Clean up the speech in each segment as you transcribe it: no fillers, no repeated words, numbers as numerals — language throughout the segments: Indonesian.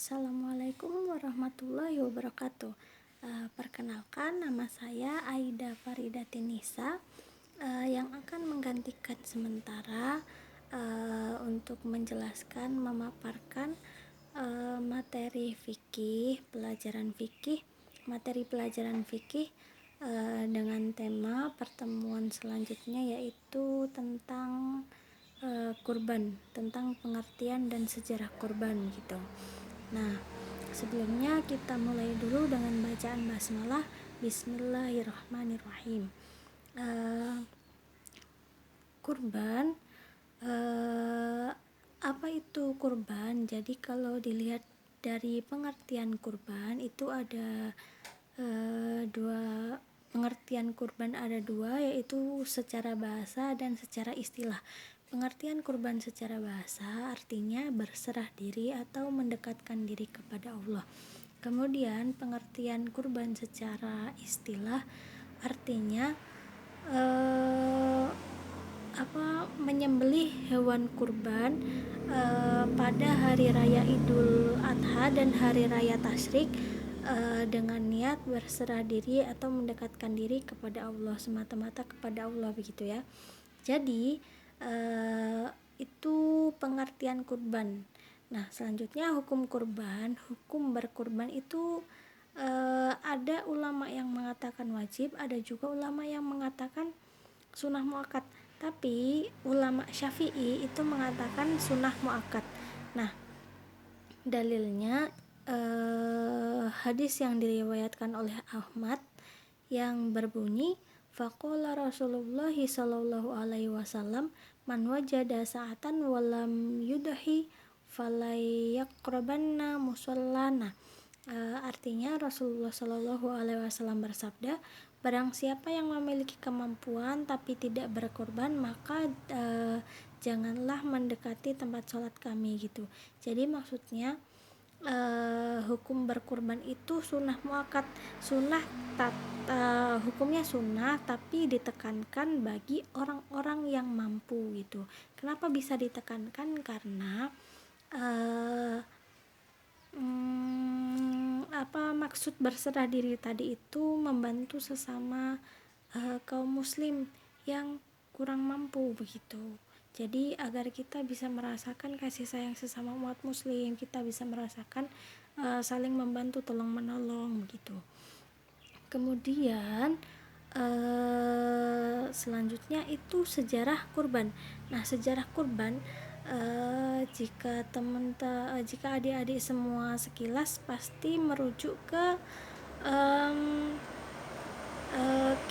Assalamualaikum warahmatullahi wabarakatuh. Perkenalkan, nama saya Aida Faridatinisa, yang akan menggantikan sementara untuk menjelaskan, memaparkan materi pelajaran fikih dengan tema pertemuan selanjutnya, yaitu tentang kurban, tentang pengertian dan sejarah kurban gitu. Nah, sebelumnya kita mulai dulu dengan bacaan basmalah. Bismillahirrahmanirrahim. Kurban, apa itu kurban? Jadi kalau dilihat dari pengertian kurban itu ada dua pengertian kurban, yaitu secara bahasa dan secara istilah. Pengertian kurban secara bahasa artinya berserah diri atau mendekatkan diri kepada Allah. Kemudian pengertian kurban secara istilah artinya menyembelih hewan kurban pada hari raya Idul Adha dan hari raya Tasyrik dengan niat berserah diri atau mendekatkan diri kepada Allah, semata-mata kepada Allah, begitu ya. Jadi itu pengertian kurban. Nah, selanjutnya hukum kurban. Hukum berkurban itu ada ulama yang mengatakan wajib, ada juga ulama yang mengatakan sunnah muakkad. Tapi ulama Syafi'i itu mengatakan sunnah muakkad. Nah, dalilnya hadis yang diriwayatkan oleh Ahmad yang berbunyi, faqala Rasulullah sallallahu alaihi wasallam, man wajada sa'atan walam yudhi falayaqrabanna musallana. Artinya Rasulullah sallallahu alaihi wasallam bersabda, barang siapa yang memiliki kemampuan tapi tidak berkorban, maka janganlah mendekati tempat sholat kami gitu. Jadi maksudnya hukum berkurban itu sunnah muakkad. Hukumnya sunnah tapi ditekankan bagi orang-orang yang mampu gitu. Kenapa bisa ditekankan? Karena maksud berserah diri tadi itu membantu sesama kaum muslim yang kurang mampu begitu. Jadi agar kita bisa merasakan kasih sayang sesama umat muslim, kita bisa merasakan saling membantu, tolong menolong begitu. Kemudian selanjutnya itu sejarah kurban. Nah, sejarah kurban jika adik-adik semua sekilas pasti merujuk ke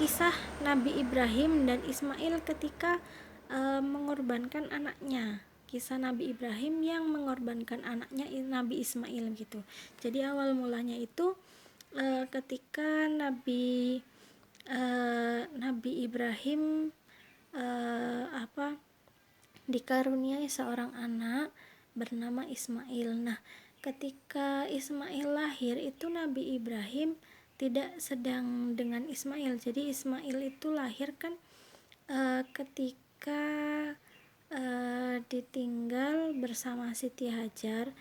kisah Nabi Ibrahim dan Ismail ketika mengorbankan anaknya. Kisah Nabi Ibrahim yang mengorbankan anaknya Nabi Ismail gitu. Jadi awal mulanya itu ketika Nabi Ibrahim dikaruniai seorang anak bernama Ismail. Nah, ketika Ismail lahir itu Nabi Ibrahim tidak sedang dengan Ismail. Jadi Ismail itu lahir kan ketika ditinggal bersama Siti Hajar.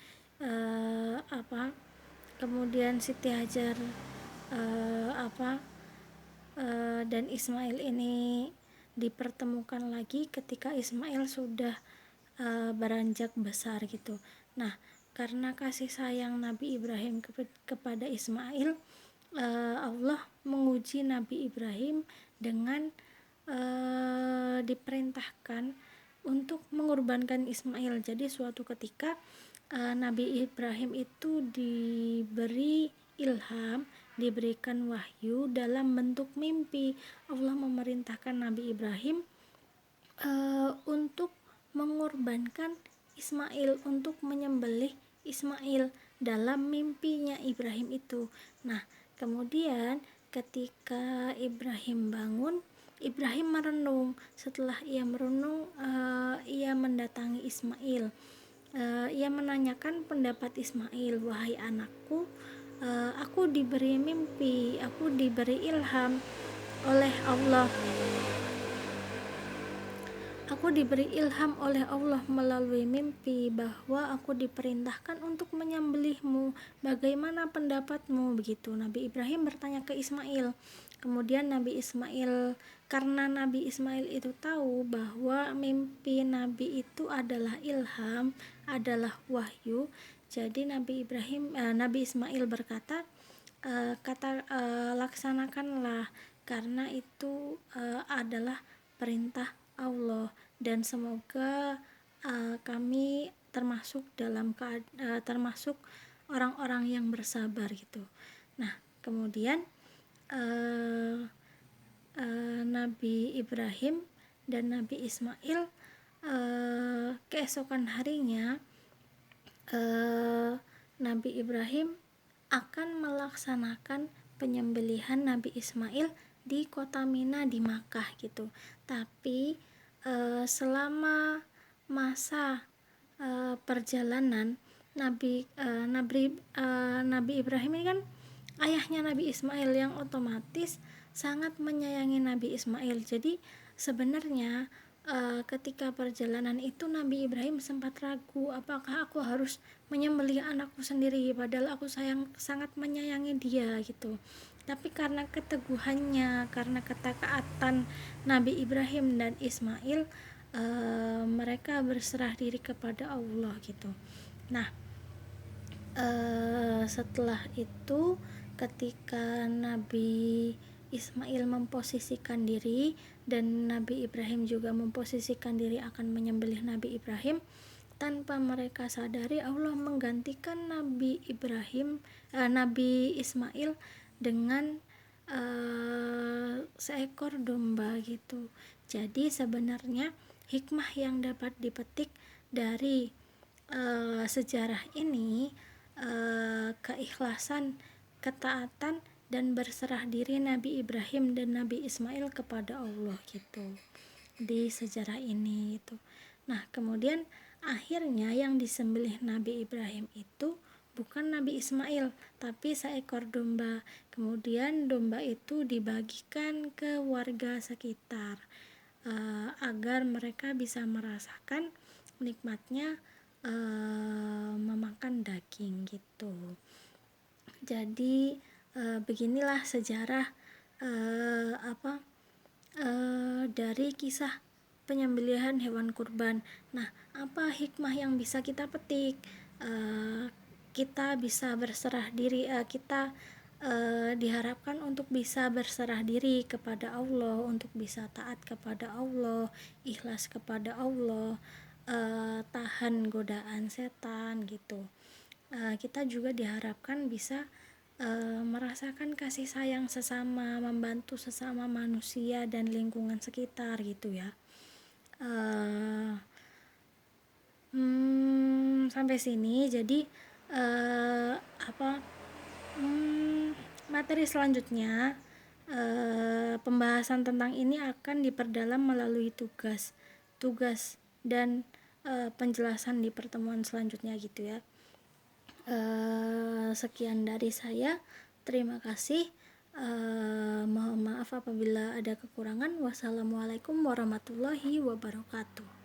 Kemudian Siti Hajar dan Ismail ini dipertemukan lagi ketika Ismail sudah beranjak besar gitu. Nah, karena kasih sayang Nabi Ibrahim kepada Ismail, Allah menguji Nabi Ibrahim dengan diperintahkan untuk mengorbankan Ismail. Jadi suatu ketika Nabi Ibrahim itu diberi ilham, diberikan wahyu dalam bentuk mimpi. Allah memerintahkan Nabi Ibrahim untuk mengorbankan Ismail, untuk menyembelih Ismail dalam mimpinya Ibrahim itu. Nah, kemudian ketika Ibrahim bangun, Ibrahim merenung. Setelah ia merenung, ia mendatangi Ismail. Ia menanyakan pendapat Ismail, wahai anakku, aku diberi mimpi, aku diberi ilham oleh Allah Aku diberi ilham oleh Allah melalui mimpi bahwa aku diperintahkan untuk menyembelihmu. Bagaimana pendapatmu? Begitu Nabi Ibrahim bertanya ke Ismail. Kemudian Nabi Ismail, karena Nabi Ismail itu tahu bahwa mimpi Nabi itu adalah ilham, adalah wahyu. Jadi Nabi Ismail berkata, laksanakanlah, karena itu adalah perintah Allah, dan semoga kami termasuk orang-orang yang bersabar gitu. Nah, kemudian Nabi Ibrahim dan Nabi Ismail keesokan harinya Nabi Ibrahim akan melaksanakan penyembelihan Nabi Ismail di kota Mina di Makkah gitu. Tapi selama masa perjalanan Nabi Ibrahim ini kan ayahnya Nabi Ismail, yang otomatis sangat menyayangi Nabi Ismail. Jadi sebenarnya ketika perjalanan itu Nabi Ibrahim sempat ragu, apakah aku harus menyembelih anakku sendiri, padahal aku sangat menyayangi dia gitu. Tapi karena keteguhannya, karena ketaatan Nabi Ibrahim dan Ismail, mereka berserah diri kepada Allah gitu. Nah, setelah itu ketika Nabi Ismail memposisikan diri dan Nabi Ibrahim juga memposisikan diri akan menyembelih Nabi Ibrahim, tanpa mereka sadari Allah menggantikan Nabi Ismail dengan seekor domba gitu. Jadi sebenarnya hikmah yang dapat dipetik dari sejarah ini, keikhlasan, ketaatan, dan berserah diri Nabi Ibrahim dan Nabi Ismail kepada Allah gitu di sejarah ini gitu. Nah, kemudian akhirnya yang disembelih Nabi Ibrahim itu bukan Nabi Ismail, tapi seekor domba. Kemudian domba itu dibagikan ke warga sekitar agar mereka bisa merasakan nikmatnya memakan daging gitu. Jadi beginilah sejarah dari kisah penyembelihan hewan kurban. Nah, apa hikmah yang bisa kita petik? Kita bisa berserah diri, kita diharapkan untuk bisa berserah diri kepada Allah, untuk bisa taat kepada Allah, ikhlas kepada Allah, tahan godaan setan gitu. Kita juga diharapkan bisa merasakan kasih sayang sesama, membantu sesama manusia dan lingkungan sekitar gitu ya. Sampai sini. Jadi materi selanjutnya, pembahasan tentang ini akan diperdalam melalui tugas dan penjelasan di pertemuan selanjutnya gitu ya. Sekian dari saya, terima kasih. Mohon maaf apabila ada kekurangan. Wassalamualaikum warahmatullahi wabarakatuh.